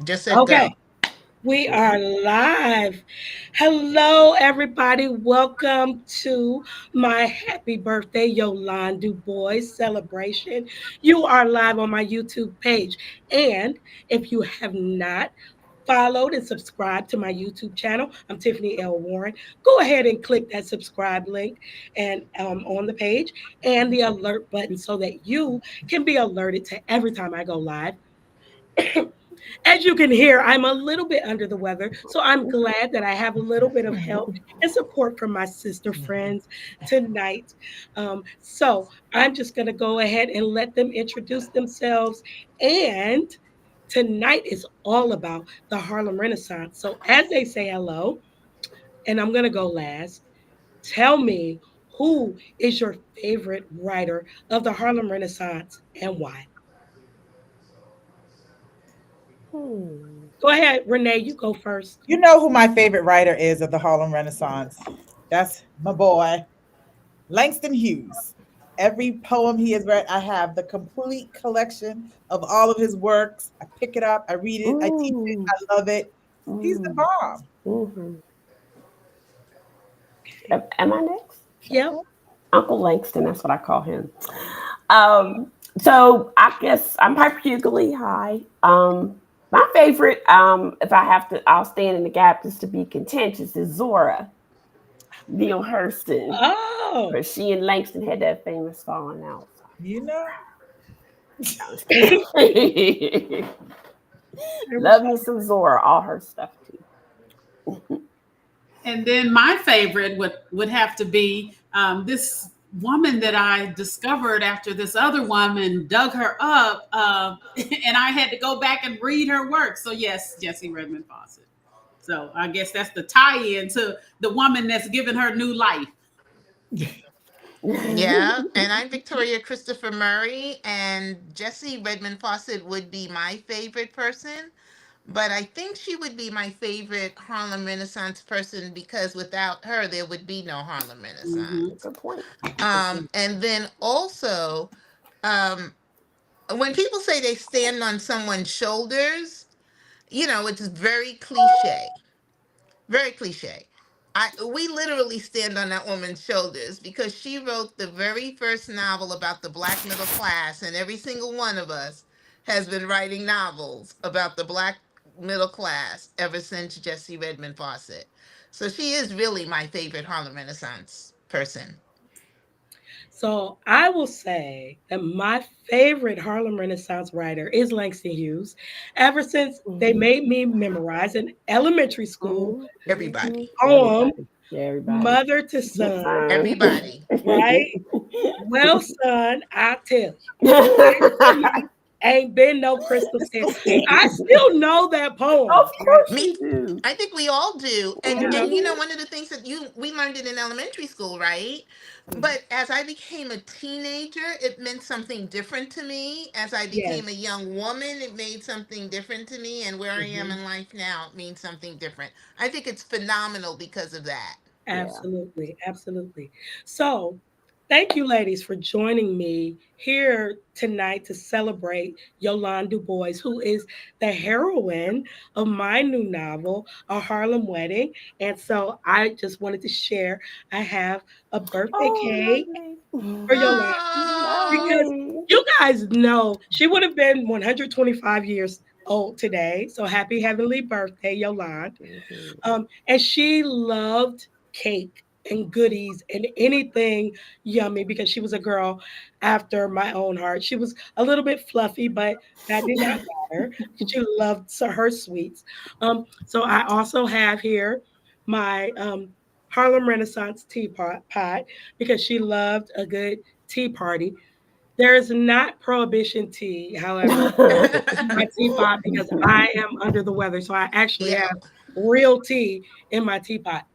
Just said Okay, go. we are live. Hello, everybody. Welcome to my happy birthday, Yolande Du Bois celebration. You are live on my YouTube page. And if you have not followed and subscribed to my YouTube channel, I'm Tiffany L. Warren. Go ahead and click that subscribe link and on the page and the alert button so that you can be alerted to every time I go live. As you can hear, I'm a little bit under the weather, so I'm glad that I have a little bit of help and support from my sister friends tonight. So I'm just going to go ahead and let them introduce themselves. And tonight is all about the Harlem Renaissance. So as they say hello, and I'm going to go last, tell me who is your favorite writer of the Harlem Renaissance and why? Go ahead, Renee, you go first. You know who my favorite writer is of the Harlem Renaissance? That's my boy, Langston Hughes. Every poem he has read, I have the complete collection of all of his works. I pick it up, I read it, I teach it, Mm, I love it. He's the mm, bomb. mhm. Am I next? Yep. Uncle Langston, that's what I call him. So I guess I'm hyperugly high. My favorite, if I have to, I'll stand in the gap just to be contentious, is Zora Neale Hurston, Oh, where she and Langston had that famous falling out. You know? I was kidding. there was Love me some Zora, all her stuff too. And then my favorite would have to be this woman that I discovered after this other woman dug her up, and I had to go back and read her work. So yes, Jessie Redmond Fawcett. So I guess that's the tie-in to the woman that's given her new life. Yeah, and I'm Victoria Christopher Murray, and Jessie Redmond Fawcett would be my favorite person. But I think she would be my favorite Harlem Renaissance person because without her, there would be no Harlem Hmm. Renaissance. Good point. And then also, um, when people say they stand on someone's shoulders, it's very cliche. Very cliche. We literally stand on that woman's shoulders because she wrote the very first novel about the black middle class, and every single one of us has been writing novels about the black middle class ever since Jessie Redmond Fawcett. So she is really my favorite Harlem Renaissance person. so I will say that my favorite Harlem Renaissance writer is Langston Hughes. Ever since they Hmm. made me memorize in elementary school Hmm. Hmm. Everybody. poem Everybody. Yeah, everybody. Mother to Yes, Son, son. Everybody. right? Well, son, I tell you, ain't been no crystal stair. I still know that poem. Of course Me, you do. I think we all do. And You know, and Hmm. one of the things that we learned it in elementary school, right? But as I became a teenager, it meant something different to me. As I became a yes. young woman, it made something different to me. And where I am Mhm. in life now, it means something different. I think it's phenomenal because of that. Yeah. Absolutely, absolutely. So, thank you, ladies, for joining me here tonight to celebrate Yolande Du Bois, who is the heroine of my new novel, A Harlem Wedding. And so, I just wanted to share I have a birthday Oh, cake for lovely. Yolande Oh, because Lovely. you guys know she would have been 125 years old today. So, happy heavenly birthday, Yolande. Mhm. And she loved cake and goodies and anything yummy because she was a girl after my own heart. She was a little bit fluffy, but that did not matter. She loved her sweets. So I also have here my Harlem Renaissance pot because she loved a good tea party. There is not prohibition tea, however, my teapot because I am under the weather. So I actually yeah. have real tea in my teapot.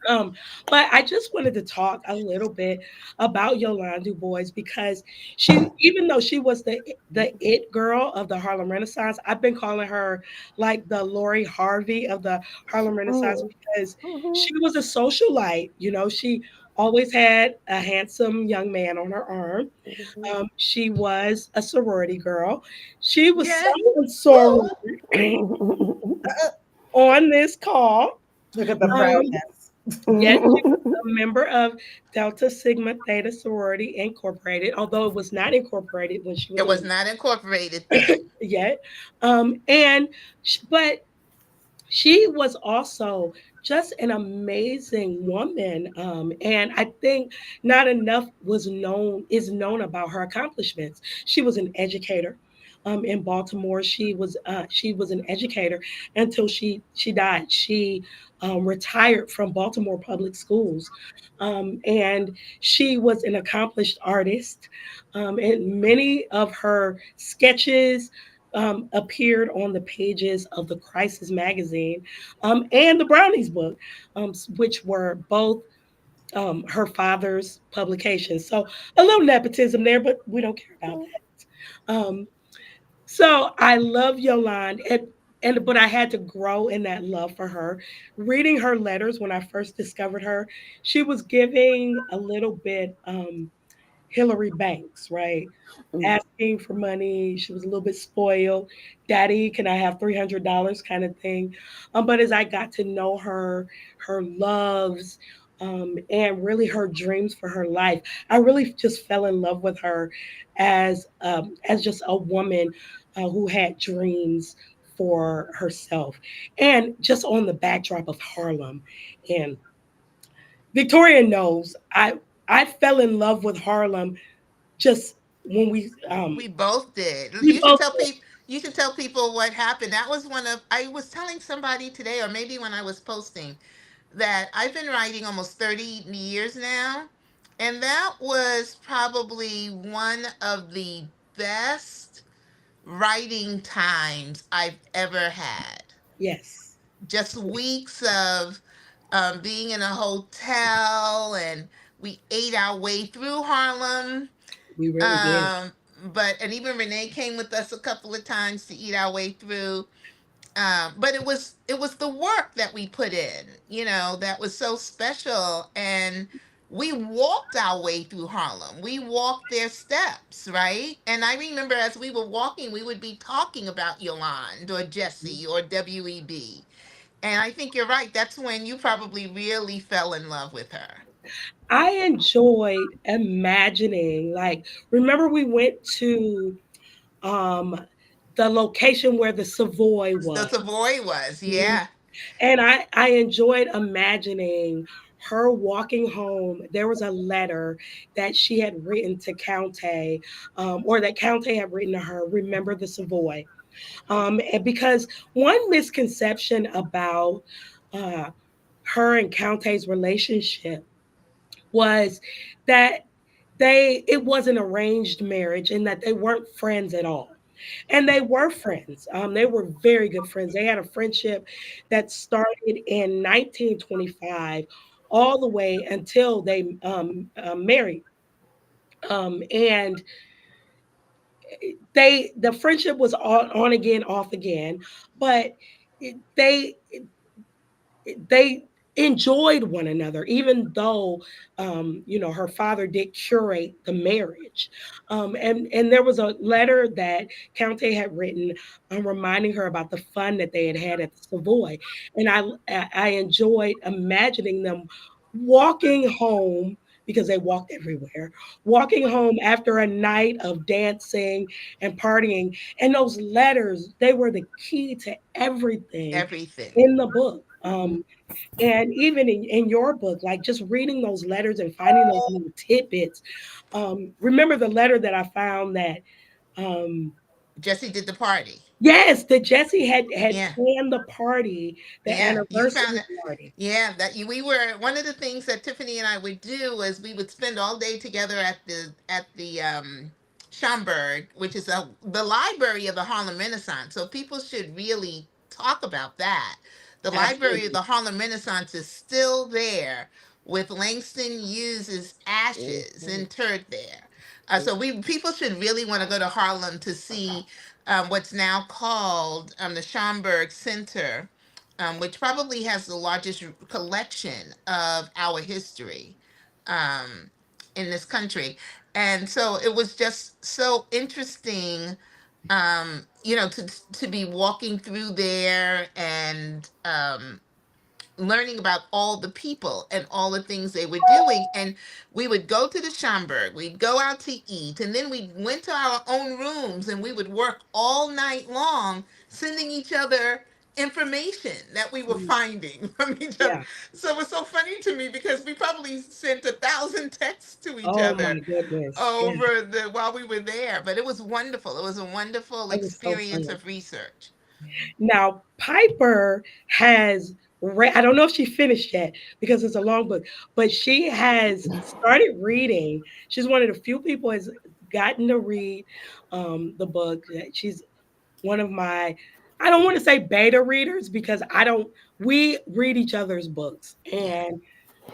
Um, but I just wanted to talk a little bit about Yolande Du Bois because she, even though she was the it girl of the Harlem Renaissance, I've been calling her like the Lori Harvey of the Harlem Renaissance Mm. because Mhm. she was a socialite. You know, she always had a handsome young man on her arm. She was a sorority girl. She was Yeah. someone Woo. sorority on this call. Look at the Um, proudness. yes, she was a member of Delta Sigma Theta Sorority Incorporated, although it was not incorporated when she was It was alive not incorporated then. yet. And but she was also just an amazing woman, and I think not enough was known is known about her accomplishments. She was an educator in Baltimore. She was an educator until she died. She retired from Baltimore public schools, and she was an accomplished artist, and many of her sketches appeared on the pages of the Crisis magazine and the Brownies book, which were both her father's publications. So a little nepotism there, but we don't care about that. So I love Yolande, and but I had to grow in that love for her. Reading her letters when I first discovered her, she was giving a little bit. Hillary Banks, right? Asking for money. She was a little bit spoiled. Daddy, can I have $300 kind of thing? But as I got to know her, her loves, and really her dreams for her life, I really just fell in love with her as just a woman who had dreams for herself, and just on the backdrop of Harlem. And Victoria knows I fell in love with Harlem just when We both did. we You should both tell people. You should tell people what happened. That was one of. I was telling somebody today, or maybe when I was posting, that I've been writing almost 30 years now, and that was probably one of the best writing times I've ever had. yes, Just weeks of being in a hotel, and we ate our way through Harlem. we really did. um and even Renee came with us a couple of times to eat our way through. But it was the work that we put in, that was so special. And we walked our way through Harlem. We walked their steps, right? And I remember as we were walking, we would be talking about Yolande or Jesse or WEB. And I think you're right. That's when you probably really fell in love with her. I enjoyed imagining, like, remember we went to um the location where the Savoy The was. Savoy was, Mhm. yeah. And I enjoyed imagining her walking home. There was a letter that she had written to Countay, or that Countay had written to her, remember the Savoy. And because one misconception about uh, her and Countay's relationship was that it was an arranged marriage and that they weren't friends at all. And they were friends. They were very good friends. They had a friendship that started in 1925 all the way until they married. And the friendship was on again, off again, but they they enjoyed one another, even though her father did curate the marriage. And there was a letter that Countay had written, reminding her about the fun that they had had at the Savoy. And I enjoyed imagining them walking home, because they walked everywhere, walking home after a night of dancing and partying. And those letters, they were the key to everything Everything. in the book. And even in your book, like just reading those letters and finding those little tidbits. Remember the letter that I found that, um, Jesse did the party. yes, that Jesse had Yeah. planned the party, the Yeah, you anniversary found it. party. Yeah, we were one of the things that Tiffany and I would do was we would spend all day together at the Schomburg, which is the library of the Harlem Renaissance. So people should really talk about that. The library of Absolutely. the Harlem Renaissance is still there with Langston Hughes's ashes interred there. So we people should really want to go to Harlem to see what's now called the Schomburg Center, which probably has the largest collection of our history. um, in this country. And so it was just so interesting, to be walking through there and learning about all the people and all the things they were doing. And we would go to the Schomburg, we'd go out to eat, and then we went to our own rooms and we would work all night long, sending each other information that we were Mm, finding from each other. yeah. So it was so funny to me because we probably sent 1,000 texts to each Oh other my goodness. Yeah. over the while we were there. But it was wonderful. It was a wonderful It was so experience fun. of research. Now, Piper has read, I don't know if she finished yet because it's a long book, but she has started reading. She's one of the few people has gotten to read the book. She's one of my, I don't want to say beta readers because I don't, we read each other's books. Yeah.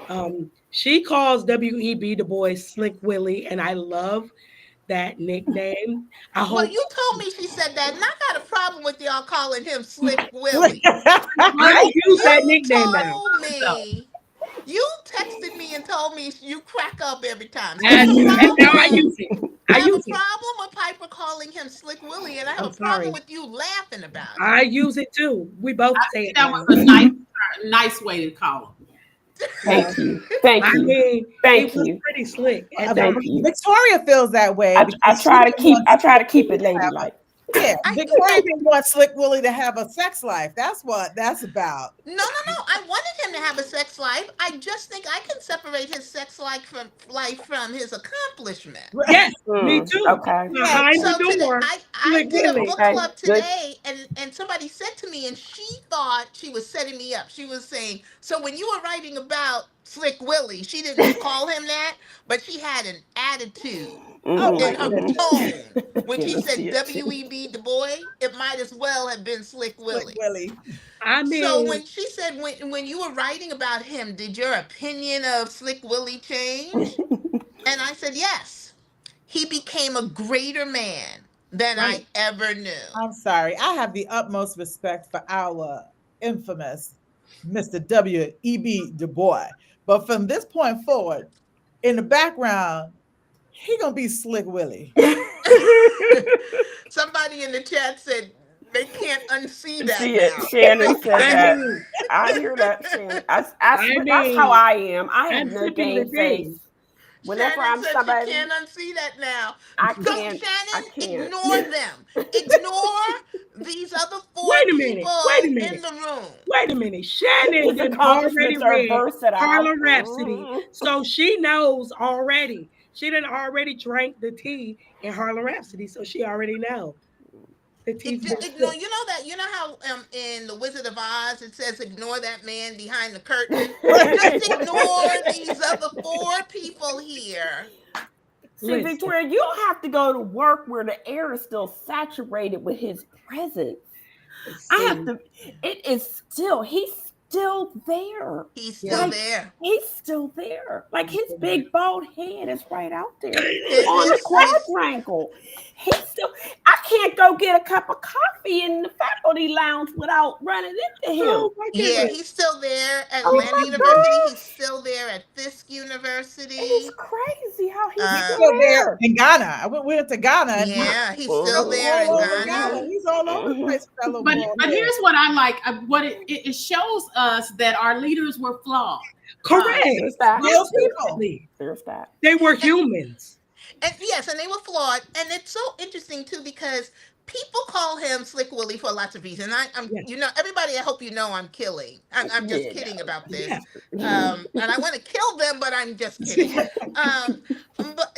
And she calls W.E.B. Du Bois Slick Willie, and I love that nickname. I Well, hope you told me she said that, and I got a problem with y'all calling him Slick Willie. I use You that nickname now. told So me, you texted me and told me you crack up every time. So I have and a now I problem. use it. I I have a use it. problem with Piper calling him Slick Willie, and I have I'm a problem sorry. with you laughing about it. I use it too. We both say See, it that now. was a nice way to call him. Yeah. Thank you. Thank I you. mean, he Thank was you. pretty slick at the Thank time. you. Victoria feels that way I because she try to didn't keep want I try Slick to keep Willie it to have a ladylike. yeah. I Victoria didn't want Slick Willie to have a sex life. That's what that's about. No, no, no. I wanted him to have a sex life. I just think I can separate his sex life from his accomplishment. Yes, me too. Okay. Yeah, Behind the So today, door, I Slick did a Willie. book Okay. club Good. today, and somebody said to me, and she thought she was setting me up. She was saying, so when you were writing about Slick Willie, she didn't call him that, but she had an attitude oh Mm-hmm, my in her goodness. tone when Can she I see said it too? W.E.B. Du Bois. It might as well have been Slick Slick Willie. Willie. I So mean, when she said when you were writing about him, did your opinion of Slick Willie change? And I said yes. He became a greater man than right. I ever knew. I'm sorry. I have the utmost respect for our infamous Mr. W.E.B. Du Bois. But from this point forward, in the background, he gonna be Slick Willie. Somebody in the chat said they can't unsee that See it. now. Shannon They said I can't. that. mean, I hear that, Shannon. I But that's how mean, I am. I have I'm no sipping the game face. tea. Whenever Shannon I'm said she somebody, can't unsee that now. I Don't, can't. I Shannon, can't. ignore them. Ignore these other four Wait a minute. Wait a people in minute. the room. Wait a minute. Shannon His didn't already accomplishments are read versatile. Harlem Rhapsody, so she knows already. She didn't already drank the tea in Harlem Rhapsody, so she already know the tea's been Ignore. sipped. You know how in the Wizard of Oz it says ignore that man behind the curtain. Just Right. ignore these other four people here. See, Listen, Victoria, you don't have to go to work where the air is still saturated with his presence. I have see, to. It is still. He's still there. He's yeah, still Like there. he's still there. Like his big bald head is right out there on the His quadrangle. He's still. I can't go get a cup of coffee in the faculty lounge without running into him. oh my Yeah, goodness, he's still there at Oh Atlanta my University. He's gosh! still there at Fisk It is University. crazy how he's He's still Um, still there there. in Ghana. We went to Ghana and he yeah, he's still Mhm, there all in over Ghana. Ghana. mhm, He's all over the mhm. place with that little But bald but head. here's what I like. What it shows us that our leaders were flawed. Uh, correct, There's that. Real people. absolutely. There's that. They were And humans. and yes, and they were flawed. And it's so interesting too because people call him Slick Willie for lots of reasons. I'm, Yeah, everybody. I hope you know I'm killing. I'm just Yeah, kidding about yeah. this. And I want to kill them, but I'm just kidding. But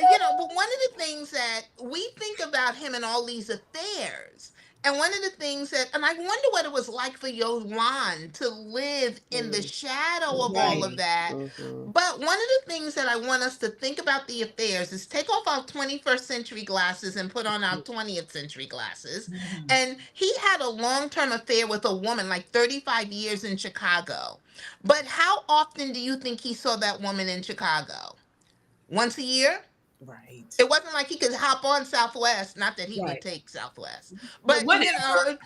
one of the things that we think about him in all these affairs. And one of the things and I wonder what it was like for Yolande to live in the no. shadow of all Right. of that. Mhm. But one of the things that I want us to think about the affairs is take off our 21st century glasses and put on our 20th century glasses. Mhm. And he had a long term affair with a woman, like 35 years in Chicago. But how often do you think he saw that woman in Chicago? Once a year? Right. It wasn't like he could hop on Southwest, not that he would Right. take Southwest, but but whatever.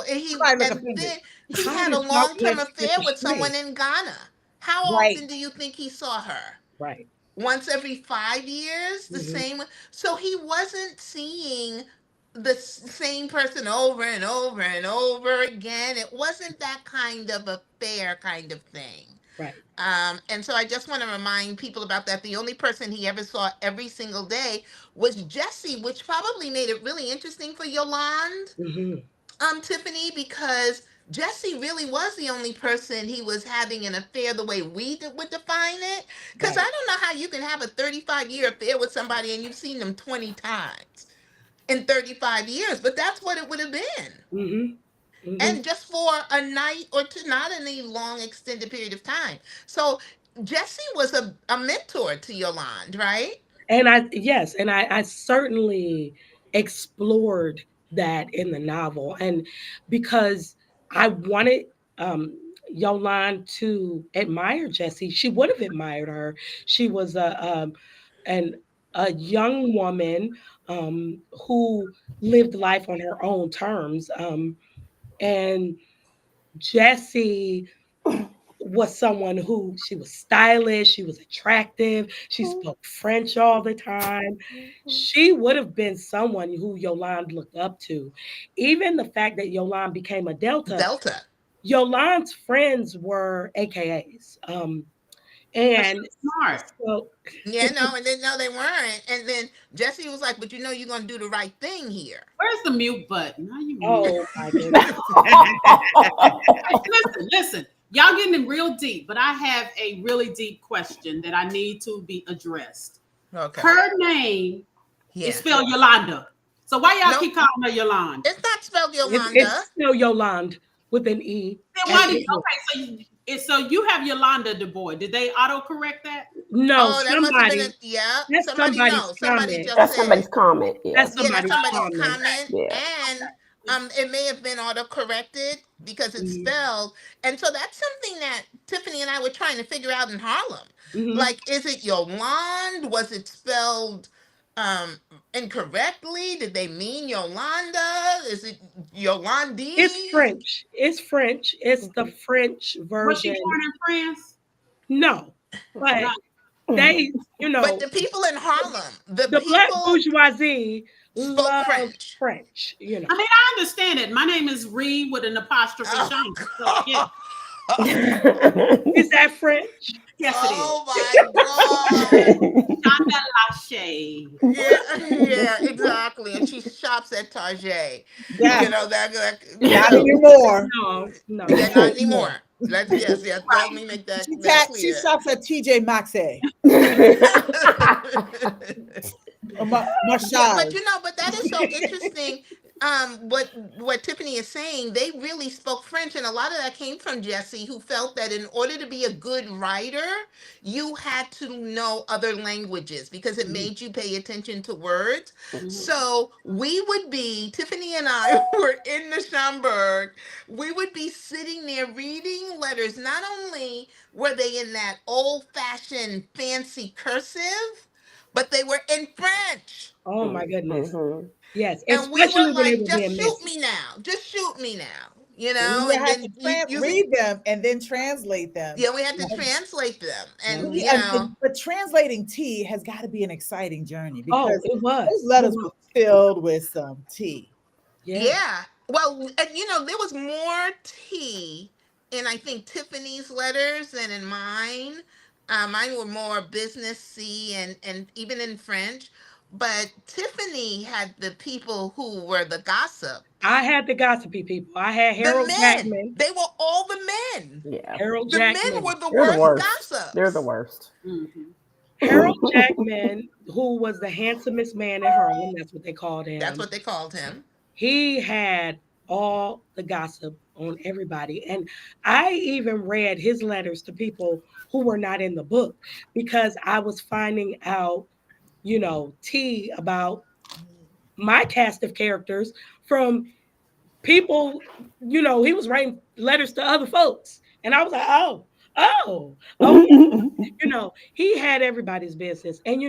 he Somebody look and offended. then he How had a did long-term Southwest flip affair a with someone switch? in Ghana. How Right. often do you think he saw her? Right. Once every 5 years, the Hmm. same. So he wasn't seeing the same person over and over and over again. It wasn't that kind of affair kind of thing. Right. And so I just want to remind people about that. The only person he ever saw every single day was Jesse, which probably made it really interesting for Yolande, Hmm. Tiffany, because Jesse really was the only person he was having an affair the way we would define it. Because I Right. don't know how you can have a 35-year affair with somebody and you've seen them 20 times in 35 years, but that's what it would have been. Hmm. Hmm. And just for a night or two, not any long extended period of time. So Jesse was a mentor to Yolande, right? And I, yes, and I certainly explored that in the novel, and because I wanted um, Yolande to admire Jessie, she would have admired her. She was an a young woman who lived life on her own terms, and Jessie was someone who she was stylish, she was attractive, she spoke French all the time. She would have been someone who Yolande looked up to. Even the fact that Yolande became a Delta, Delta. Yolande's friends were AKAs. But she And was smart. so, Yeah, no, and then no, they weren't. And then Jesse was like, "But you know, you're gonna do the right thing here." Where's the mute button? How you mute? oh my goodness. Listen, listen. Y'all getting real deep, but I have a really deep question that I need to be addressed. Okay. Her name is Yes. spelled Yolanda. So why y'all Nope. keep calling her Yolanda? It's not spelled It's Yolanda. still Yolande with an E Then at why the did And end. so you have Yolanda Du Bois. Did they auto correct that? No, oh, that must have been a somebody, yeah. that's Somebody somebody's no. Somebody comment. just That's said somebody's comment. Yeah. That's yeah. That's somebody's somebody's comment. comment, Yeah. and it may have been auto corrected because it's Mhm. spelled. And so that's something that Tiffany and I were trying to figure out in Harlem. Mhm. Like, is it Yolande? Was it spelled um incorrectly? Did they mean Yolanda? Is it It's Yolandi? French. It's French. It's the Mhm. French Was she version. born in France? No, No. but they, But the people in Harlem, the the black people bourgeoisie spoke love French. I mean, I understand it. My name is Reed with an apostrophe Shonda. So yeah, Oh, Is that French? yes, it is. oh my God. Shonda Lachey. Yeah, yeah, exactly. And she shops at Target. Yeah, You know, not so anymore. No, no. yeah, Not not anymore. anymore. Let's yes, yes, let me make that She clear. shops at TJ Maxx or Yeah, but Marshall. but that is so interesting. What Tiffany is saying, they really spoke French, and a lot of that came from Jesse, who felt that in order to be a good writer, you had to know other languages because it Mhm. made you pay attention to words. Mhm. So we would be, Tiffany and I were in the Schomburg, we would be sitting there reading letters. Not only were they in that old fashioned fancy cursive, but they were in French. Oh my goodness. Mhm. Yes, And we were especially when they like, were just being shoot messy. me now. Just shoot me now. We would And have to then you read them and then translate them. yeah, we had to Like, translate them. Yeah. And, but translating tea has got to be an exciting journey Oh, because it those was. It letters was. were filled with some tea. Yeah. yeah. Well, and there was more tea in, I think, Tiffany's letters than in mine. Mine were more businessy and even in French. But Tiffany had the people who were the I gossips. had the gossipy people. I had The Harold men. Jackman. They were all the men. Yeah. Harold The men were Jackman. the They're the worst worst. They're the gossips. worst. Mhm. Harold Jackman, who was the handsomest man in Harlem, that's what they called That's him. what they called him. He had all the gossip on everybody. And I even read his letters to people who were not in the book because I was finding out, tea about my cast of characters from people, he was writing letters to other folks. And I was like, oh, okay. He had everybody's business. And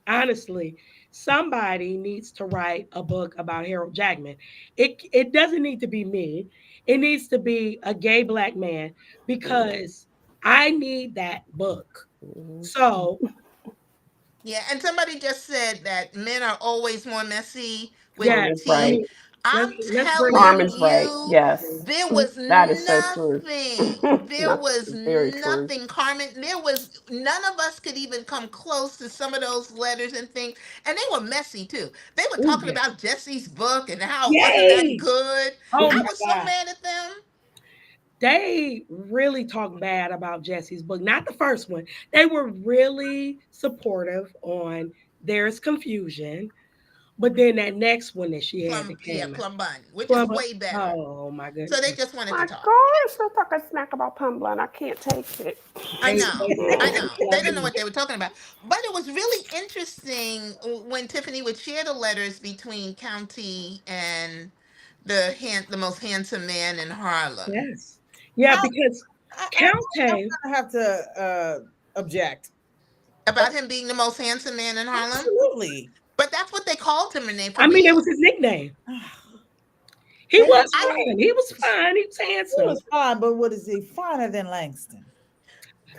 honestly, somebody needs to write a book about Harold Jackman. It doesn't need to be me. It needs to be a gay black man because I need that book. Mhm. So Yeah, and somebody just said that men are always more messy with yes, Carmen's I right. tea. mean I'm let's bring that telling Carmen's right. you, Yes. there was That is so true. nothing. There Not was very true. nothing, Carmen. There was none of us could even come close to some of those letters and things. And they were messy too. They were oh talking yeah. about Jesse's book and how it wasn't that Yay! good. Oh I my was so God. mad at them. They really talked bad about Jesse's book. Not the first one. They were really supportive on There's Confusion. But then that next one that she had Plum, that yeah, came out. Plum Bun, which is Plum, way better. oh my So they goodness. just wanted to My talk. gosh, don't talk a smack about Pumbaa. I can't take it. I know. I They know. They didn't know what they were talking about. But it was really interesting when Tiffany would share the letters between County and the most handsome man in Harlem. yes. Yeah, How because I'm Countay, gonna have to object. about him being the most handsome man in Harlem? Absolutely. But that's what they called him, Renee, for I mean, it real. was his nickname. He They was I fine. He was fine. He was He handsome. was fine, but what is he finer than Langston?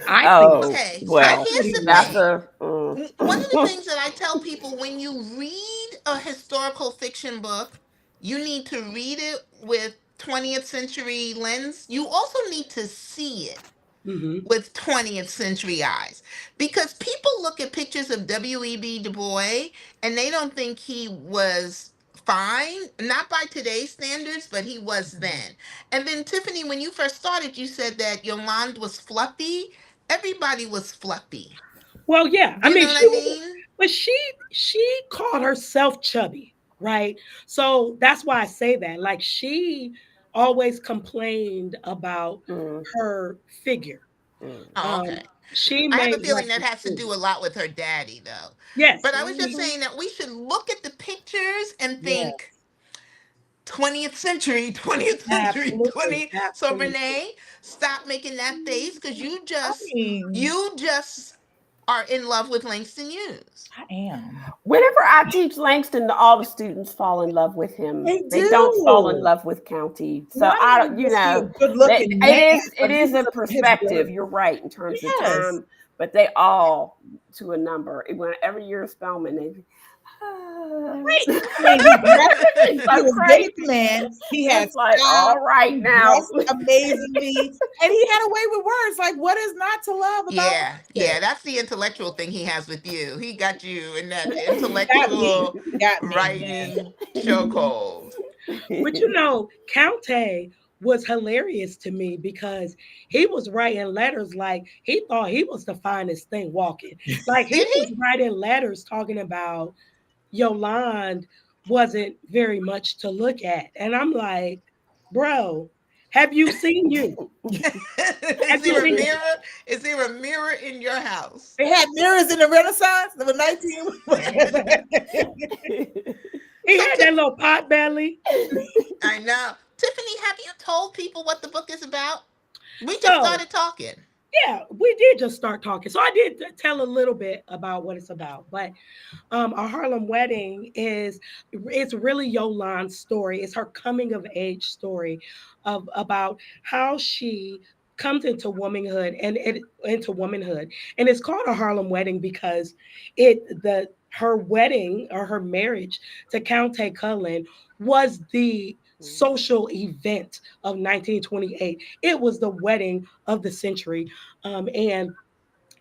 I think Oh, okay. So I well, thought here's he the was. that's thing. a. One of the things that I tell people, when you read a historical fiction book, you need to read it with 20th century lens. You also need to see it Hmm. with 20th century eyes, because people look at pictures of W.E.B. Du Bois and they don't think he was fine, not by today's standards, but he was Mhm. then. And then, Tiffany, when you first started, you said that Yolande was fluffy. Everybody was fluffy. Well, yeah. I You know mean, what she I was, mean? but she called herself chubby, right? So that's why I say that. Like she always complained about Mm, her figure. mm, Oh, okay. Um, she I have a made feeling like that the has to food. do a lot with her daddy, though. Yes. But I was just Hmm. mhm. saying that we should look at the pictures and Yeah, think 20th century, 20th century, Absolutely. 20. So Absolutely. Renee, stop making that face because I mean, you just are in love with Langston Hughes. I am. Whenever I teach Langston, all the students fall in love with him. They They don't fall in do. love with County. So Not I only don't, was he a that good-looking man, it but he is was a his perspective. work. You're right in terms of Yes. time, but they all to a number. Whenever you're a Spellman, they Right. I mean, he dressed. it's He so was good at crazy. the man. He had It's like, style. all right He now. dressed amazingly, and he had a way with words. Like, what is not to love about Yeah, Langston? yeah, that's the intellectual thing he has with you. He got you in that Got me. intellectual Got me, man. writing chokehold. But you know, Countay was hilarious to me because he was writing letters like he thought he was the finest thing walking. Like he Did he? was writing letters talking about Yolande wasn't very much to look at. And I'm like, bro, have you seen you? Have Is you there a seen mirror? Is there a mirror in your house? They had mirrors in the Renaissance. There were 19. he So, had that little pot belly? I know. Tiffany, have you told people what the book is about? We just So started talking. yeah, we did just start talking. So I did tell a little bit about what it's about, but A Harlem Wedding is it's really Yolande's story. It's her coming of age story of about how she comes into womanhood and it into womanhood. And it's called A Harlem Wedding because the her wedding or her marriage to Count Cullen was the social event of 1928. It was the wedding of the century. And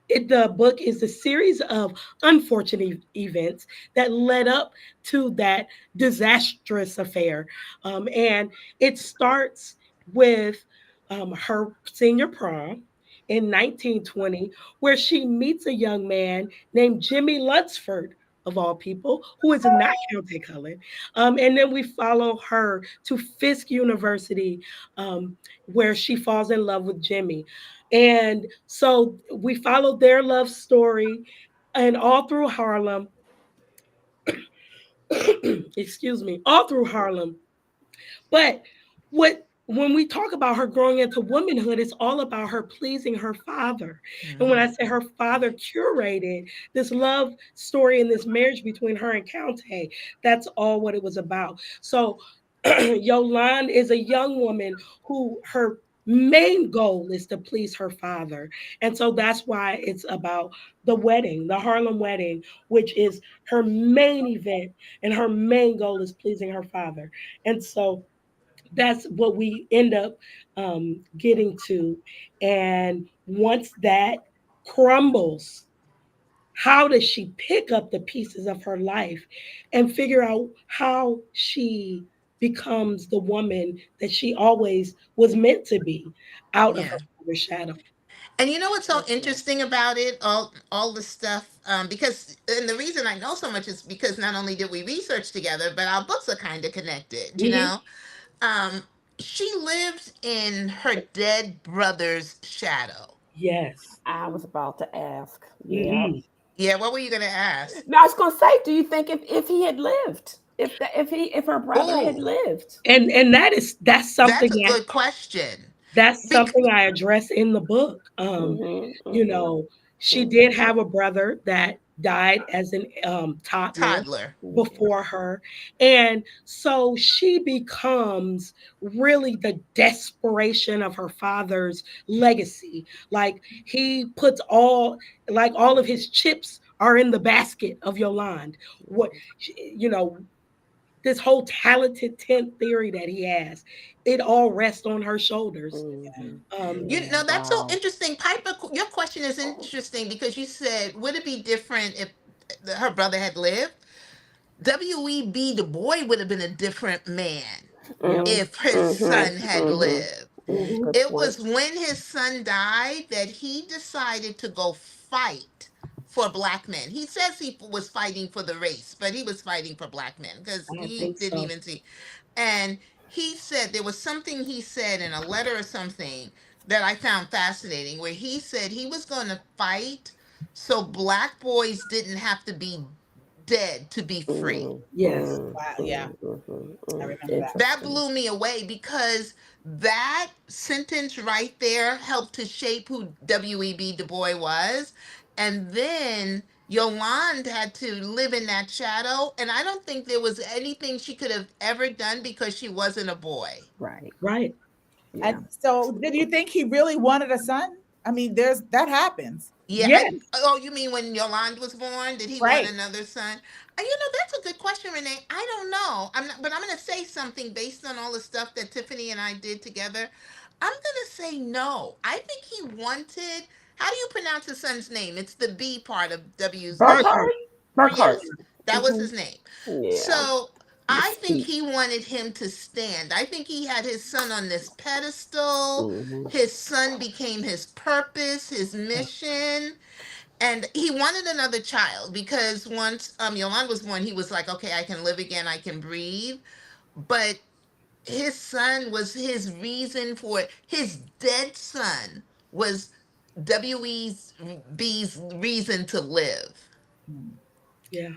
the book is a series of unfortunate events that led up to that disastrous affair. And it starts with her senior prom in 1920, where she meets a young man named Jimmy Lunsford, of all people, who is not County Cullen. And then we follow her to Fisk University, where she falls in love with Jimmy. And so we followed their love story and all through Harlem, excuse me, all through Harlem. But what when we talk about her growing into womanhood, it's all about her pleasing her father. And when I Mhm. say her father curated this love story and this marriage between her and Countay, that's all what it was about. So Yolande is a young woman who her main goal is to please her father. And so that's why it's about the wedding, the Harlem wedding, which is her main event. And her main goal is pleasing her father. And so that's what we end up getting to. And once that crumbles, how does she pick up the pieces of her life and figure out how she becomes the woman that she always was meant to be out of her Yeah. father's shadow? And you know what's so Okay. interesting about it? All the stuff, because and the reason I know so much is because not only did we research together, but our books are kind of connected. You Hmm. know, um, she lived in her dead brother's shadow. Yes. I was about to ask. Yeah. Hmm. Yeah, what were you gonna ask? Now I was gonna say, do you think if he had lived, if her brother had Oh, lived? And that's something that's a good question. that's Bec- something I address in the book. Mm-hmm. You Mm-hmm. know, she Mm-hmm. did have a brother that died as an toddler Toddler. Yeah. before her. And so she becomes really the desperation of her father's legacy. Like he puts all of his chips are in the basket of Yolande. What, you know, this whole talented 10th theory that he has, it all rests on her shoulders. Mm-hmm. Um, You Yeah. know, that's so Wow. interesting. Piper, your question is interesting because you said, would it be different if her brother had lived? W.E.B. Du Bois would have been a different man yep. if his son Mm-hmm. had Mm-hmm. lived. Mm-hmm. Hmm. Good It point. was when his son died that he decided to go fight for black men. He says he was fighting for the race, but he was fighting for black men because I he think didn't so. even see. And he said there was something he said in a letter or something that I found fascinating where he said he was going to fight so black boys didn't have to be dead to be free. Yes. Wow, yeah, I remember that. That Interesting. blew me away because that sentence right there helped to shape who W.E.B. Du Bois was. And then Yolande had to live in that shadow. And I don't think there was anything she could have ever done because she wasn't a boy. Right. Right. Yeah. And so, did you think he really wanted a son? I mean, there's that happens, Yeah, I Yes. oh, you mean when Yolande was born, did he want right? another son? That's a good question, Renee. I don't know. I'm not, but I'm gonna say something based on all the stuff that Tiffany and I did together. I'm gonna say no. I think he wanted. How do you pronounce his son's name? It's the B part of W's name. Burkhart. Burkhart. Burkhart. Yes, that was Mm-hmm. his name. Yeah. So I think Mesquite. he wanted him to stand. I think he had his son on this pedestal. Mm-hmm. His son became his purpose, his mission. And he wanted another child because once Yolande was born, he was like, okay, I can live again, I can breathe. But his son was his reason for it. His dead son was WEB's reason to live. Hmm. Yeah.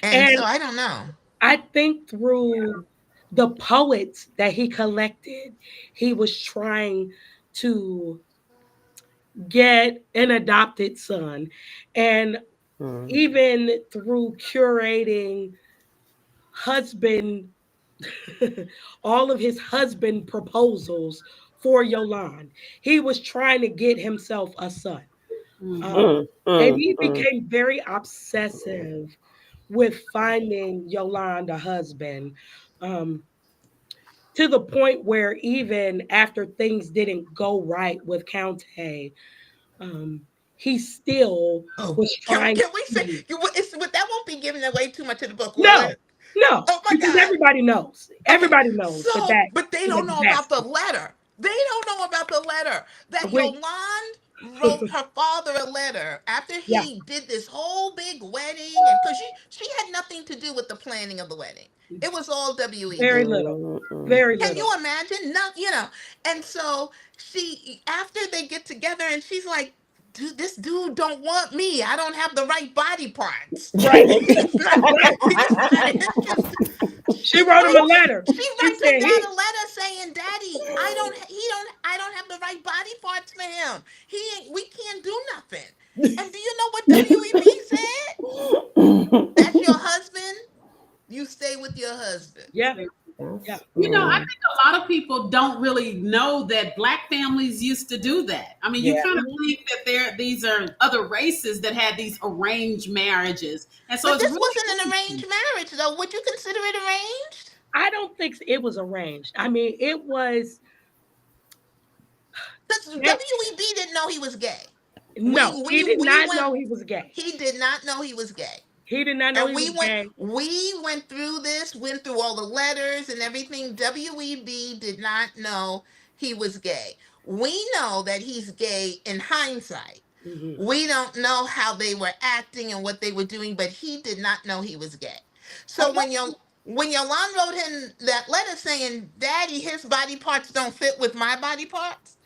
And And so I don't know. I think through the poets that he collected, he was trying to get an adopted son. And Mm-hmm. even through curating husband, all of his husband proposals for Yolande, he was trying to get himself a son. Mm-hmm. Um, Mm, and mm, he mm. became very obsessive with finding Yolande a husband. Um, to the point where even after things didn't go right with Countay, um, he still Oh, was can trying can we say to. that won't be giving away too much of the book, will No, it? no, Oh my because God. everybody knows. Okay, Everybody knows that so that but they is a don't know about the disaster. letter. They don't know about the letter that We, Yolande wrote her father a letter after yeah, he did this whole big wedding, and because she had nothing to do with the planning of the wedding. It was all very WEB. little, Mm, mm. very Can little. you imagine? Not, And so she, after they get together, and she's like, "Dude, this dude don't want me. I don't have the right body parts. Right, He's not. right. He's not interested." She She wrote him a writes. letter. She She writes her said dad he a letter saying, "Daddy, I don't. He don't. I don't have the right body parts for him. He ain't. We can't do nothing." And do you know what WEB said? That's your husband. You stay with your husband. yeah, Yeah. yeah. That's I mm, think a lot of people don't really know that Black families used to do that. I mean, you Yeah. kind of think that these are other races that had these arranged marriages, and so But it's this really wasn't an interesting. arranged marriage, though. Would you consider it arranged? I don't think it was arranged. I mean, it was Because they, WEB didn't know he was gay. We no, he we did we not went. know he was gay. He did not know he was gay. He did not know And he was gay. we went through this, went through all the letters and everything. WEB did not know he was gay. We know that he's gay in hindsight. Hmm. We don't know how they were acting and what they were doing, but he did not know he was gay. I So love when Yolande wrote him that letter saying, "Daddy, his body parts don't fit with my body parts,"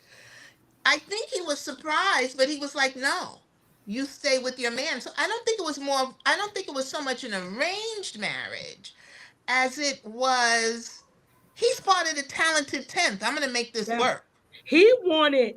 I think he was surprised, but he was like, "No, you stay with your man." So I don't think it was more. I don't think it was so much an arranged marriage as it was. He's part of the talented tenth. I'm gonna make this Yeah. work. He wanted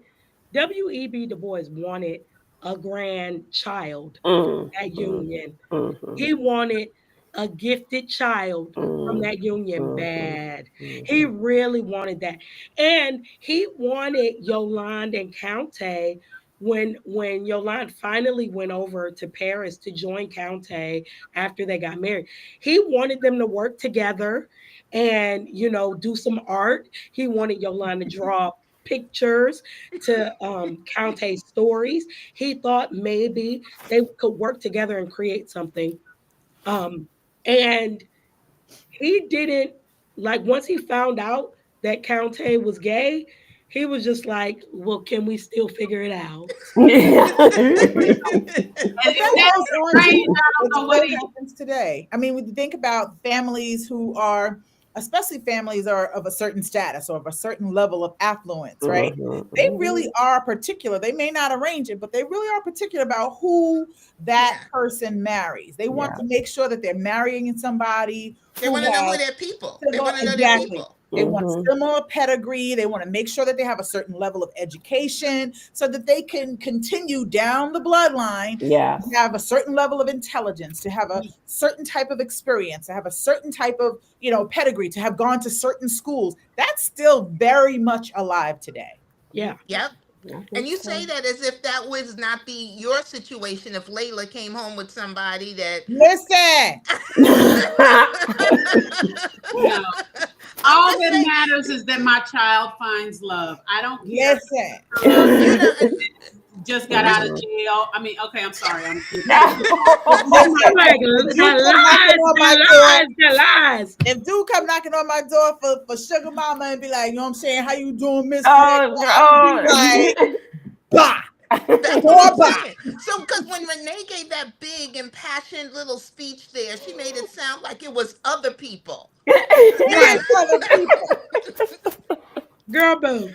W.E.B. Du Bois wanted a grandchild Mm, at mm, union. mhm, He wanted a gifted child from mm, that union mhm, bad. He mhm. really wanted that. And he wanted Yolande and Countay when Yolande finally went over to Paris to join Countay after they got married. He wanted them to work together and, do some art. He wanted Yolande to draw pictures to Countay's stories. He thought maybe they could work together and create something. Um, and he didn't like once he found out that Countay was gay, he was just like, "Well, can we still figure it out?" Yeah. And But if that that's goes on to arranged, I it don't know what still he. happens today. I mean, when you think about families who are, especially families are of a certain status or of a certain level of affluence, right? Mhm, They really mhm. are particular. They may not arrange it, but they really are particular about who that Yeah, person marries. They want Yeah. to make sure that they're marrying somebody they who want to know who has their people. They similar, want to know their exactly. people. They want Mhm. similar pedigree. They want to make sure that they have a certain level of education so that they can continue down the bloodline, Yes. have a certain level of intelligence, to have a certain type of experience, to have a certain type of, pedigree, to have gone to certain schools. That's still very much alive today. Yeah. Yep. I And think you say so. that as if that would not be your situation if Layla came home with somebody that. Listen, No, I'm all just that saying, matters is that my child finds love. I don't care if listen. the child you know, just got out of Mhm. jail. I mean, okay, I'm sorry. I'm Listen. Like If Duke the come knocking lies, on my the door, lies, the lies. if dude come knocking on my door for sugar mama and be like, you know what I'm saying, how you doing, Miss Layla? Oh, I would be like, bah, that's what door I'm bah. saying. So, because when Renee gave that big, impassioned little speech there, she made it sound like it was other people. It Right. is other people. Girl boo.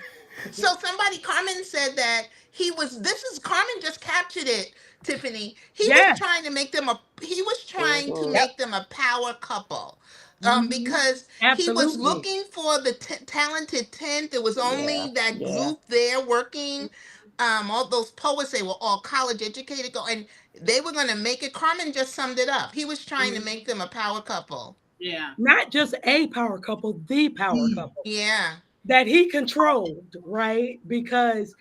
So somebody, Carmen said that this is Carmen just captured it, Tiffany. Yeah. He was trying to Mhm. Yep. make them a power couple. Mhm. Because he was Absolutely. looking for the talented 10th. There was Yeah. only that Yeah. group there working. All those poets, they were all college educated, and they were going to make it. Carmen just summed it up. He was trying to make them a power couple. yeah. Not just a power couple, the power Mm. couple Yeah, that he controlled, right? Because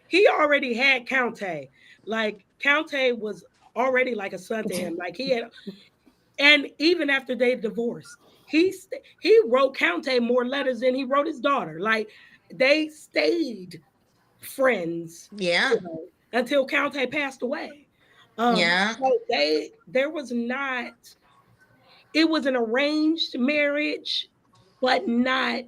he already had Countay. Like Countay was already like a son to him. Like he had, and even after they divorced, he wrote Countay more letters than he wrote his daughter. Like they stayed friends, yeah, until Countay passed away. yeah. So there was not. It was an arranged marriage, but not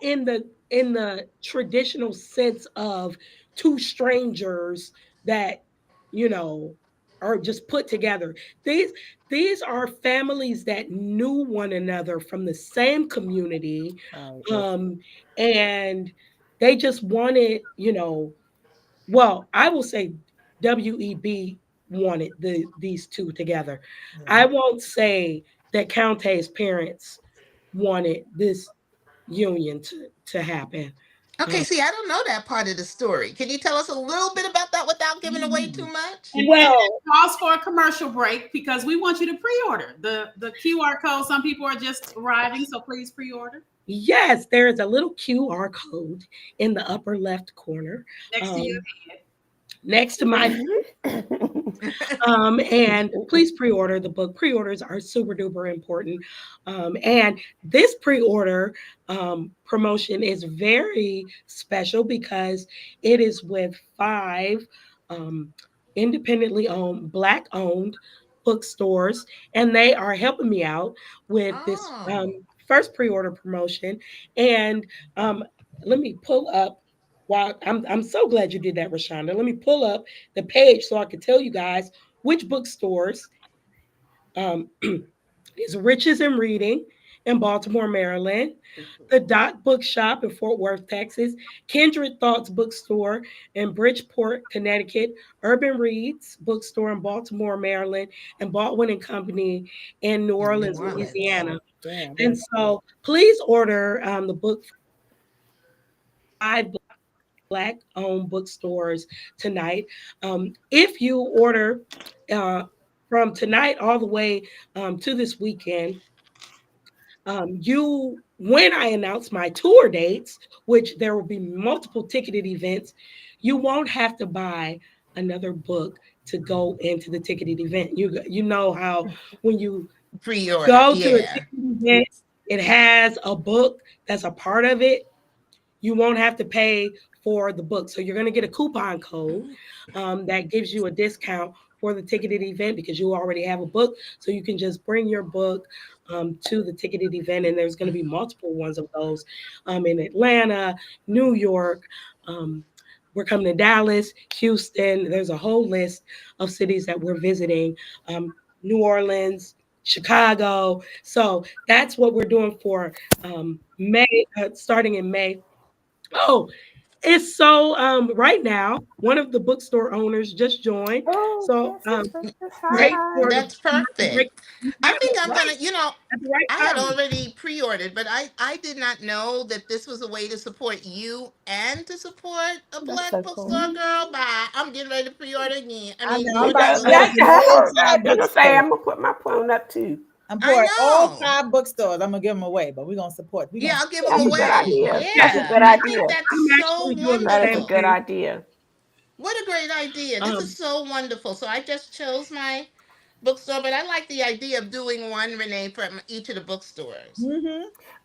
in the traditional sense of two strangers that you know are just put together. These are families that knew one another from the same community, Right. um and they just wanted, well, I will say WEB wanted these two together. I Yeah. won't say that Countay's parents wanted this union to happen. Okay, Uh, see, I don't know that part of the story. Can you tell us a little bit about that without giving away too Mm. much? And well, it calls for a commercial break because we want you to pre-order the QR code. Some people are just arriving, so please pre-order. Yes, there is a little QR code in the upper left corner, Next to your um, next to my Mhm. and please pre-order the book. Pre-orders are super duper important. And this pre-order promotion is very special because it is with five um, independently owned, black owned bookstores, and they are helping me out with this Oh, first pre-order promotion. And um, let me pull up. Wow, I'm so glad you did that, Rashonda. Let me pull up the page so I can tell you guys which bookstores is Riches and Reading in Baltimore, Maryland, the Dot Bookshop in Fort Worth, Texas, Kindred Thoughts Bookstore in Bridgeport, Connecticut, Urban Reads Bookstore in Baltimore, Maryland, and Baldwin and Company in New in New Orleans, Orleans. Louisiana. Yeah, And very so please order the book from five black owned bookstores tonight. If you order uh, from tonight all the way to this weekend, you when I announce my tour dates, which there will be multiple ticketed events, you won't have to buy another book to go into the ticketed event. You know how when you Pre-order, go to a yeah. ticketed event, it has a book that's a part of it. You won't have to pay for the book. So you're going to get a coupon code that gives you a discount for the ticketed event because you already have a book. So you can just bring your book to the ticketed event, and there's going to be multiple ones of those in Atlanta, New York. Um, we're coming to Dallas, Houston. There's a whole list of cities that we're visiting. New Orleans, Chicago. So that's what we're doing for May, starting in May. Oh, it's so right now, one of the bookstore owners just joined. Oh, So yes, yes, yes, yes. Hi, great hi. for the That's perfect. great I think I'm right gonna, at the right I had time. already pre-ordered, but I did not know that this was a way to support you and to support a That's black so cool. bookstore girl. Bye. I'm getting ready to pre-order again. I I mean, know. I'm You order about go. to again. order That's some old time you're gonna say I'm bookstores. gonna put my phone up too. I'm I pouring old know. time bookstores. I'm gonna give them away, but we're gonna support. We're Yeah, gonna I'll give them That's a support good black away. people. idea. That's a Yes, Yeah, good and I think idea. that's I'm so actually doing the That is a same wonderful. good thing. idea. What a great idea. This is Um, so wonderful. So I just chose my bookstore, but I like the idea of doing one, Renee, from each of the bookstores. Hmm.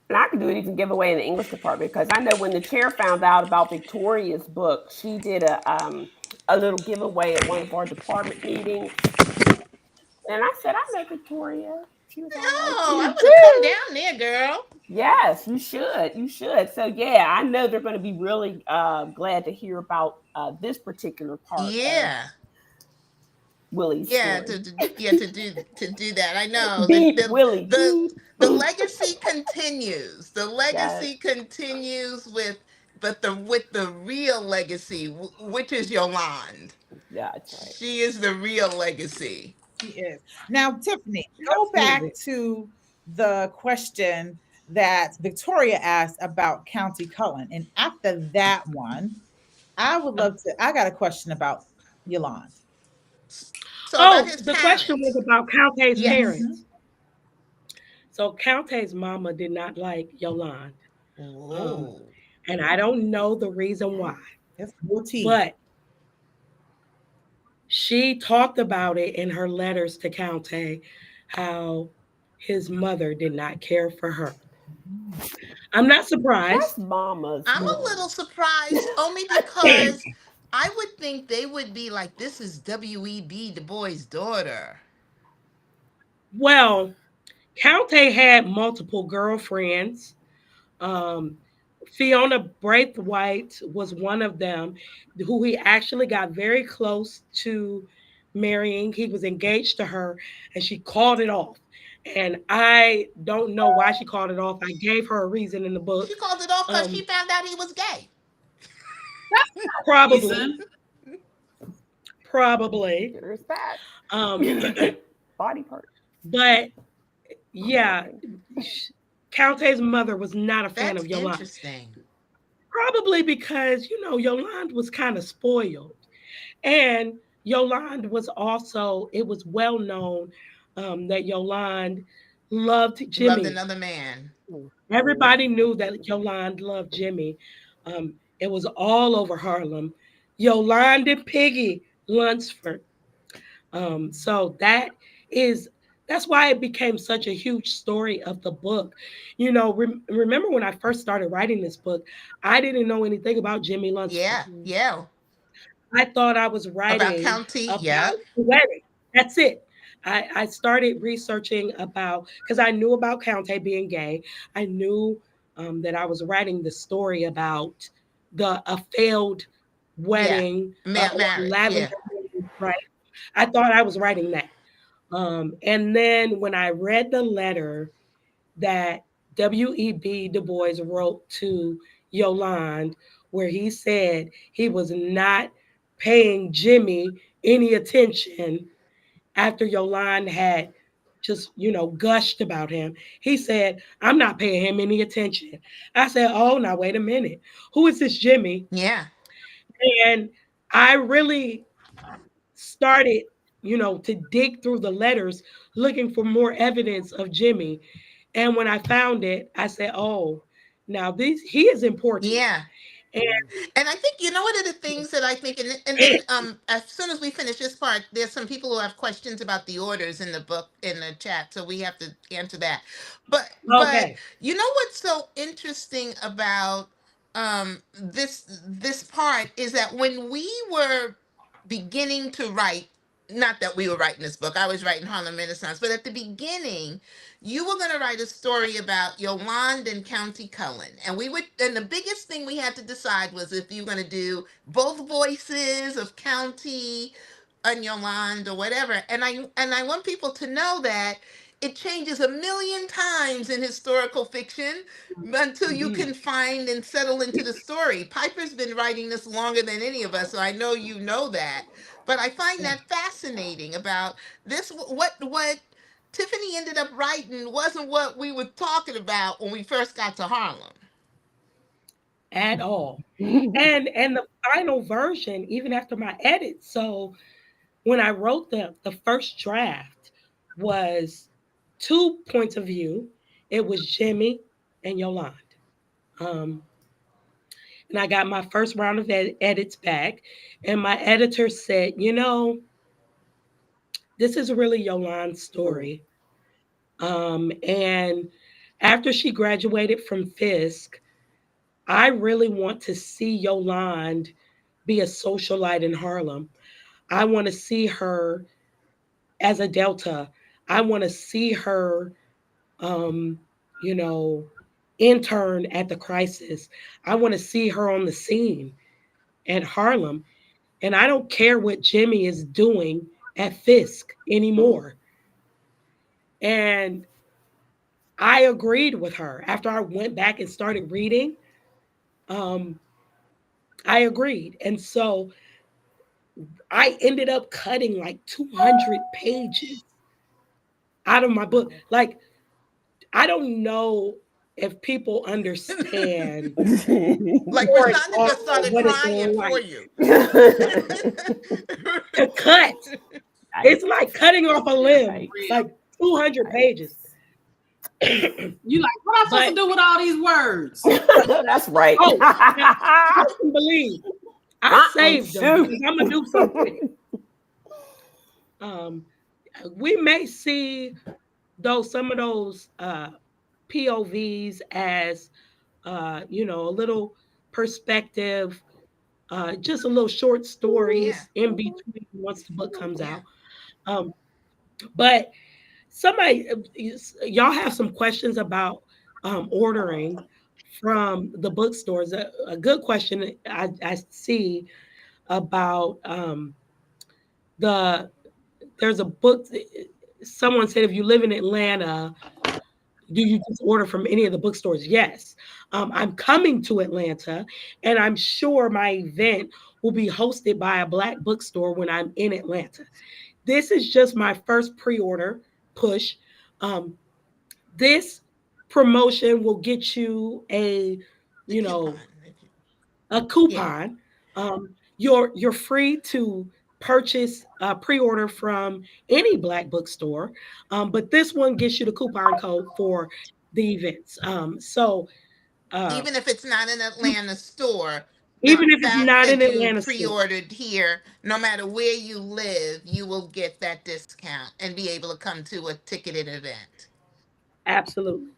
And I could do it even give away in the English department because I know when the chair found out about Victoria's book, she did a little giveaway at one of our department meetings. And I said, I know Victoria. She was all like, Oh, I you would have come do? down there, girl. Yes, you should. You should. So yeah, I know they're going to be really glad to hear about this particular part of Yeah. Willie's Yeah, story. to do that. I know the Beep, Willie, beep. the legacy continues. The Yes, legacy continues with the real legacy, which is Yolande. yeah, that's right. She is the real legacy. She is. Now, Tiffany, go back absolutely. to the question that Victoria asked about County Cullen. And after that one, I would love to. I got a question about Yolande. So about Oh, his the question was parents. about Count's Yes. Hmm. parents. So Count's mama did not like Yolande, um, Oh. and I don't know the reason why, It's no tea. but she talked about it in her letters to Count how his mother did not care for her. I'm not That's surprised. Mama's I'm a Um, little surprised only because I would think they would be like, this is W.E.B. Du Bois' daughter. well, Count had multiple girlfriends. Um, Fiona Braithwaite was one of them, who he actually got very close to marrying. He was engaged to her, and she called it off. And I don't know why she called it off. I gave her a reason in the She book. called it off because she Um, found out he was gay. probably, reason. probably. there's that. Um, Body part. but Mama yeah, thing. Countess's mother was not a fan That's of Yolande. interesting. Probably because, Yolande was kind of spoiled. And Yolande was also, it was well known that Yolande loved Loved Jimmy. another man. Everybody knew that Yolande loved Jimmy. It was all over Harlem. Yolande and Piggy Lunsford. So is that's why it became such a huge story of the book. You know, remember when I first started writing this book, I didn't know anything about Jimmy Lunsford. Yeah, yeah. I thought I was About writing county, about yeah. the wedding. That's it. I started researching about because I knew about Count being gay. I knew that I was writing the story about a failed Yeah. wedding on Marriage, Lavender, yeah. right? I thought I was writing that. And then when I read the letter that W.E.B. Du Bois wrote to Yolande, where he said he was not paying Jimmy any attention after Yolande had just, gushed about him. He said, I'm not paying him any attention. I said, oh, now wait a minute. Who is this Jimmy? Yeah. And I really started, to dig through the letters looking for more evidence of Jimmy. And when I found it, I said, "Oh, now this he is important." Yeah. And And I think, one of the things that I think, and then as soon as we finish this part, there's some people who have questions about the orders in the book in the chat, so we have to answer that. But okay, you know what's so interesting about this part is that when we were beginning to write, not that we were writing this book, I was writing Harlem Renaissance, but at the beginning, you were going to write a story about Yolande and County Cullen. And the biggest thing we had to decide was if you were going to do both voices of County and Yolande or whatever. And I want people to know that it changes a million times in historical fiction until you mhm, can find and settle into the story. Piper's been writing this longer than any of us, so I know you know that. But I find yeah, that fascinating about this. What Tiffany ended up writing wasn't what we were talking about when we first got to Harlem. at all. And the final version, even after my edit. So when I wrote the first draft, was two points of view. It was Jimmy and Yolande. Um, and I got my first round of edits back, and my editor said, this is really Yolande's story. And after she graduated from Fisk, I really want to see Yolande be a socialite in Harlem. I want to see her as a Delta. I want to see her, um, you know, intern at the crisis. I want to see her on the scene at Harlem. And I don't care what Jimmy is doing at Fisk anymore. And I agreed with her. After I went back and started reading, um, I agreed. And so I ended up cutting like 200 pages out of my book. Like, I don't know if people understand Like pouring Rashonda off just of started what it's crying for like you. to cut. It's like cutting off a limb, Real. like 200 pages. You like, what I'm supposed to But, do with all these words? That's right. oh, now, I can believe I saved them Shoot. because I'm going to do something with it. Um, we may see some of those POVs as a little perspective, just a little short Yeah, stories in between once the book comes yeah. out. Um, but somebody, y'all have some questions about ordering from the bookstores. A good question I see about the there's a book. Someone said if you live in Atlanta, do you just order from any of the bookstores? Yes. I'm coming to Atlanta, and I'm sure my event will be hosted by a Black bookstore when I'm in Atlanta. This is just my first pre order push. Um, this promotion will get you The you coupon. know, a Yeah. coupon. You're free to purchase pre-order from any Black bookstore, but this one gets you the coupon code for the events. Uh, Even if it's not an Atlanta store, the even if it's fact not an that you Atlanta store, pre-ordered here, no matter where you live, you will get that discount and be able to come to a ticketed event. absolutely.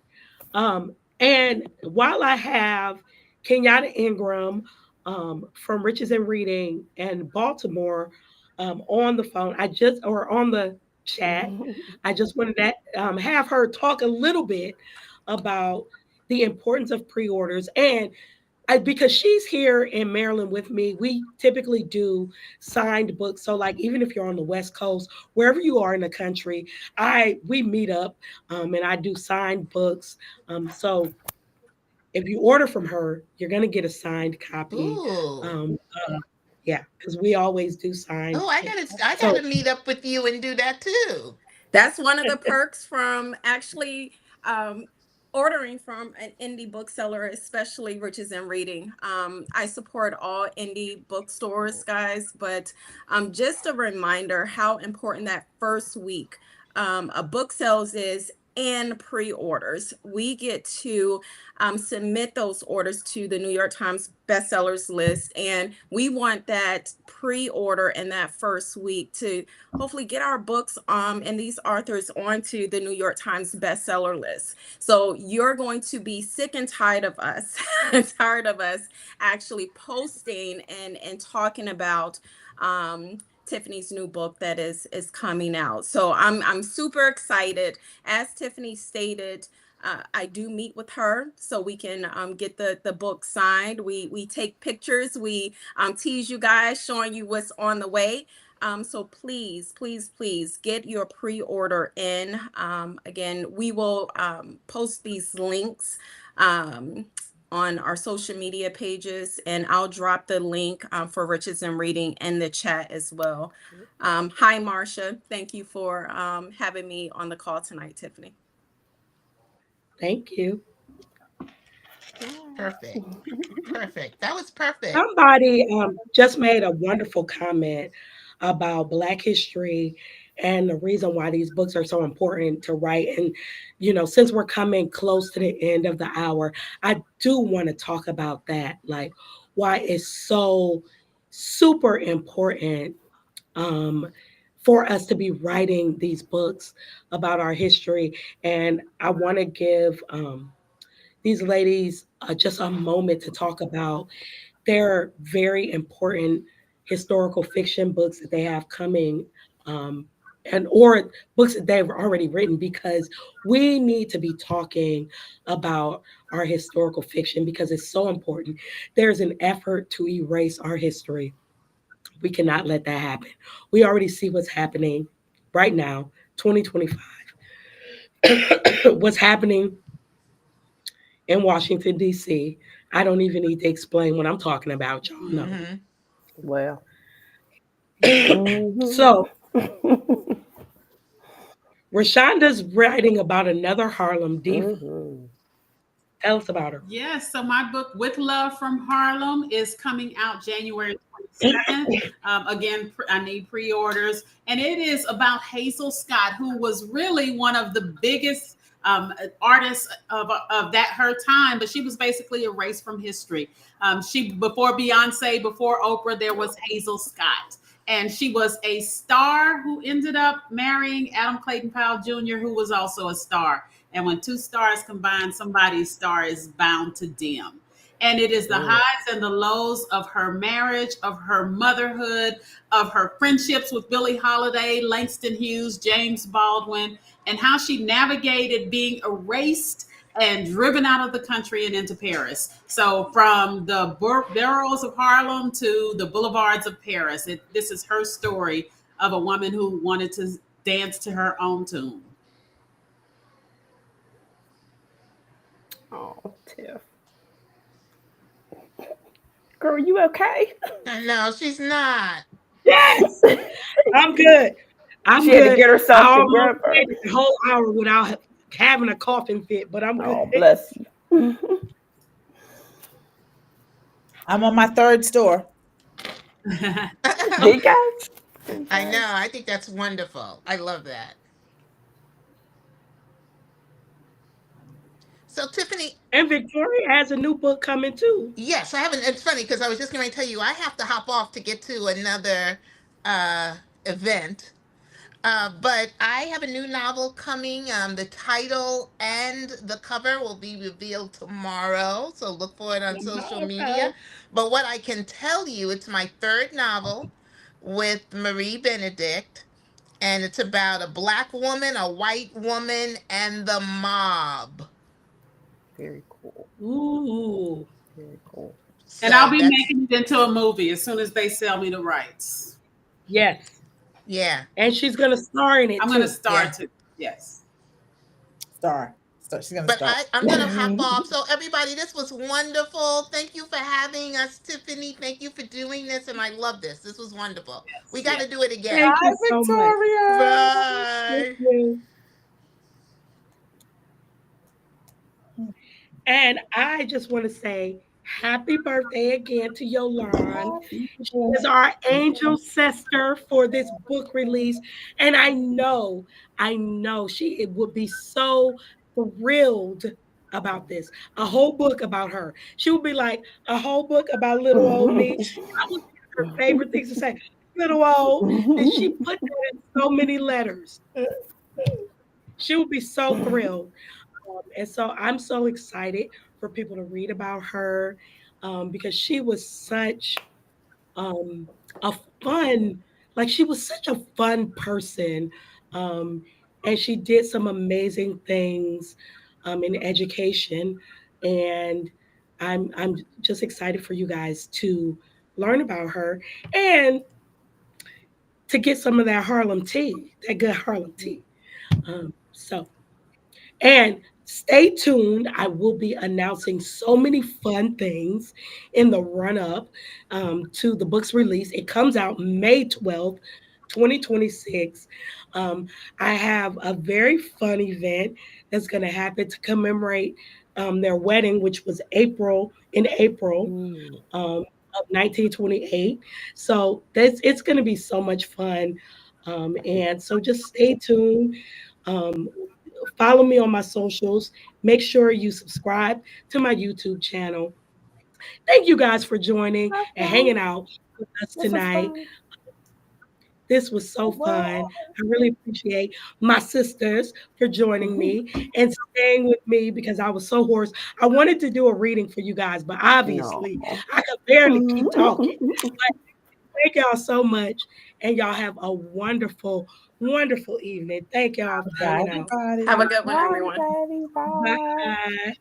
And while I have Kenyatta Ingram from Riches and Reading and Baltimore on the phone, I just or on the chat, I just wanted to have her talk a little bit about the importance of pre-orders and because she's here in Maryland with me, we typically do signed books. So, like, even if you're on the West Coast, wherever you are in the country, I we meet up and I do signed books. So, if you order from her, you're gonna get a signed copy. Ooh. Um, uh, yeah, because we always do signed. Oh, I gotta So, meet up with you and do that too. That's one of the perks from actually um, ordering from an indie bookseller, especially Riches and Reading. I support all indie bookstores, guys, but just a reminder how important that first week a book sales is and pre-orders. We get to submit those orders to the New York Times bestsellers list, and we want that pre-order in that first week to hopefully get our books and these authors onto the New York Times bestseller list. So you're going to be sick and tired of us, tired of us actually posting and talking about Tiffany's new book that is coming out. So I'm super excited. As Tiffany stated, I do meet with her so we can get the book signed. We take pictures. We tease you guys, showing you what's on the way. So please, please, please get your pre-order in. Again, we will post these links on our social media pages, and I'll drop the link for Riches and Reading in the chat as well. Hi, Marcia. Thank you for having me on the call tonight, Tiffany. thank you. Perfect. Perfect. That was perfect. Somebody just made a wonderful comment about Black history and the reason why these books are so important to write. And, since we're coming close to the end of the hour, I do want to talk about that, like why it's so super important um, for us to be writing these books about our history. And I want to give these ladies just a moment to talk about their very important historical fiction books that they have coming and or books that they've already written, because we need to be talking about our historical fiction because it's so important. There's an effort to erase our history. We cannot let that happen. We already see what's happening right now, 2025. What's happening in Washington, D.C. I don't even need to explain what I'm talking about. Y'all know. Mm-hmm. Well. Mhm. So, Rashonda's writing about another Harlem diva. Mhm. Tell us about her. Yes, so my book, With Love from Harlem, is coming out January 27th. Again, I need pre orders. And it is about Hazel Scott, who was really one of the biggest artists of that her time, but she was basically erased from history. Before Beyonce, before Oprah, there was Hazel Scott. And she was a star who ended up marrying Adam Clayton Powell Jr., who was also a star. And when two stars combine, somebody's star is bound to dim. And it is the Mm. highs and the lows of her marriage, of her motherhood, of her friendships with Billie Holiday, Langston Hughes, James Baldwin, and how she navigated being erased and driven out of the country and into Paris. So from the boroughs of Harlem to the boulevards of Paris, this is her story of a woman who wanted to dance to her own tune. Oh, Tiff. Girl, you okay? No, she's not. Yes, I'm good. I'm She had to good. get I herself almost together. made it the whole hour without having a coughing fit, but I'm good. Oh, bless you. I'm on my third store. You guys. I know. Okay. I think that's wonderful. I love that. So Tiffany, And Victoria has a new book coming too. yes, I haven't. It's funny because I was just going to tell you I have to hop off to get to another uh, event. But I have a new novel coming. The title and the cover will be revealed tomorrow, so look for it on social media. Okay. But what I can tell you, it's my third novel with Marie Benedict, and it's about a black woman, a white woman, and the mob. Very cool. Ooh. Very cool. And I'll So be that's, making it into a movie as soon as they sell me the rights. Yes. yeah, And she's gonna star in it I'm going to too. yeah. start it. Yes. Star. So she's gonna But star. I'm gonna hop off. So everybody, this was wonderful. Thank you for having us, Tiffany. Thank you for doing this, and I love this. This was wonderful. We Yes. got Yes. to do it again. Thank you Bye, so much. Victoria. Thank Bye. you. And I just want to say happy birthday again to Yolande. Happy She is birthday. our angel sister for this book release. And I know she it would be so thrilled about this. A whole book about her. She would be like, a whole book about little old me. That was one of her favorite things to say. Little old. And she put that in so many letters. She would be so thrilled. And so I'm so excited for people to read about her because she was such um, a fun, like she was such a fun person, um, and she did some amazing things in education, and I'm just excited for you guys to learn about her and to get some of that Harlem tea, that good Harlem tea. So and stay tuned. I will be announcing so many fun things in the run up to the book's release. It comes out May 12th, 2026. Um, I have a very fun event that's going to happen to commemorate their wedding, which was in April Mm. of 1928. So it's going to be so much fun. And so just stay tuned. Um, Follow me on my socials. Make sure you subscribe to my YouTube channel. Thank you guys for joining and Okay. hanging out with us This was tonight. fun. This was so fun. I really appreciate my sisters for joining me and staying with me because I was so hoarse. I wanted to do a reading for you guys, but No. obviously I could barely keep talking. But thank y'all so much. And y'all have a wonderful, wonderful evening. Thank y'all for Bye, hanging out. everybody. Have a good one, Bye, everyone. everybody. Bye. Bye.